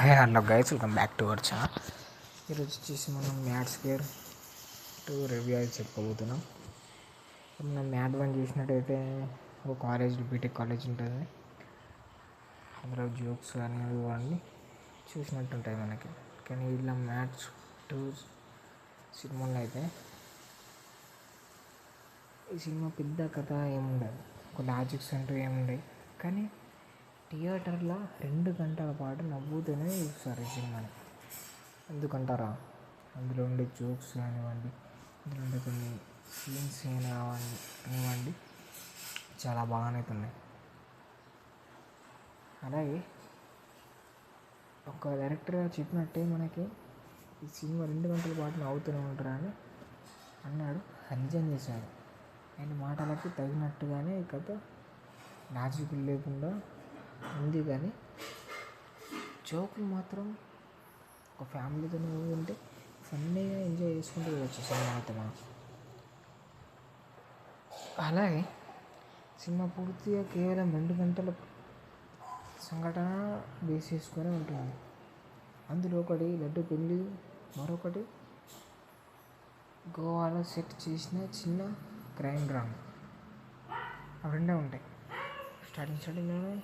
Hello guys, welcome back to our channel. ఈరోజు వచ్చేసి మనం మ్యాడ్ స్క్వేర్ 2 రివ్యూ అయితే చెప్పుకోబోతున్నాం. మనం మ్యాడ్ 1 చూసినట్టయితే ఒక కాలేజ్, బీటెక్ కాలేజ్ ఉంటుంది. అందులో జోక్స్ అనేవి అన్నీ చూసినట్టు ఉంటాయి మనకి. కానీ ఇలా మ్యాడ్ 2 సినిమాలో అయితే ఈ సినిమా పెద్ద కథ ఏముండదు, ఒక లాజిక్స్ అంటూ ఏముండవు. కానీ థియేటర్లో 2 గంటల పాటు నవ్వుతూనే చూస్తారు ఈ సినిమాని. ఎందుకంటారా, అందులో ఉండే జోక్స్ కానివ్వండి, అందులో ఉండే కొన్ని సీన్స్ కానివ్వండి, చాలా బాగానే ఉన్నాయి. అలాగే ఒక డైరెక్టర్ చెప్పినట్టే మనకి ఈ సినిమా 2 గంటల పాటు నవ్వుతూనే ఉంటారని అన్నాడు, నిజం చేశాడు. ఆయన మాటలకి తగినట్టుగానే ఈ కథ లాజిక్ లేకుండా ఉంది. కానీ జోకులు మాత్రం ఒక ఫ్యామిలీతో ఉంటే ఫన్నీగా ఎంజాయ్ చేసుకుంటూ వచ్చే సినిమా అయితే మనం. అలాగే సినిమా పూర్తిగా కేవలం 2 గంటల సంఘటన బేస్ చేసుకొని ఉంటుంది. అందులో ఒకటి లడ్డు పెళ్ళి, మరొకటి గోవాలో సెట్ చేసిన చిన్న క్రైమ్ డ్రామా. అవి రెండే ఉంటాయి. స్టార్టింగ్లోనే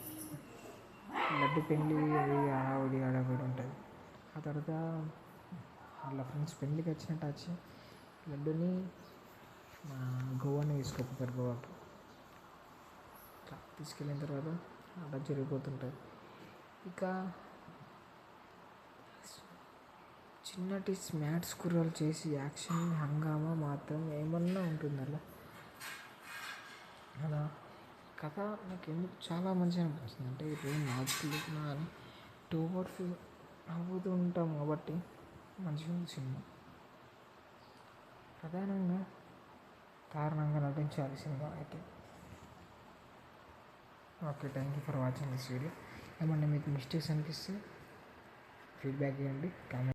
లడ్డు పెళ్ళి, అది హడావిడి ఉంటుంది. ఆ తర్వాత వాళ్ళ ఫ్రెండ్స్ పెళ్ళికి వచ్చినట్టు వచ్చి లడ్డుని గోవాని తీసుకుపోతారు. గోవాకి ఇట్లా తీసుకెళ్ళిన తర్వాత అలా జరిగిపోతుంటుంది. ఇక చిన్నటి మ్యాడ్ స్క్వేర్ చేసి యాక్షన్ హంగామా మాత్రం ఏమన్నా ఉంటుంది అలా కథ నాకు ఎందుకు చాలా మంచిగా అనిపిస్తుంది అంటే, ఇప్పుడు లాజిక్ లేకున్నా కానీ 2 అవర్స్ నవ్వుతూ ఉంటాం కాబట్టి మంచిగా ఉంది సినిమా. ప్రధానంగా కారణంగా నటించాలి సినిమా అయితే. Okay, thank you for watching this video. ఏమన్నా మీకు మిస్టేక్స్ అనిపిస్తే ఫీడ్బ్యాక్ ఇవ్వండి, కామెంట్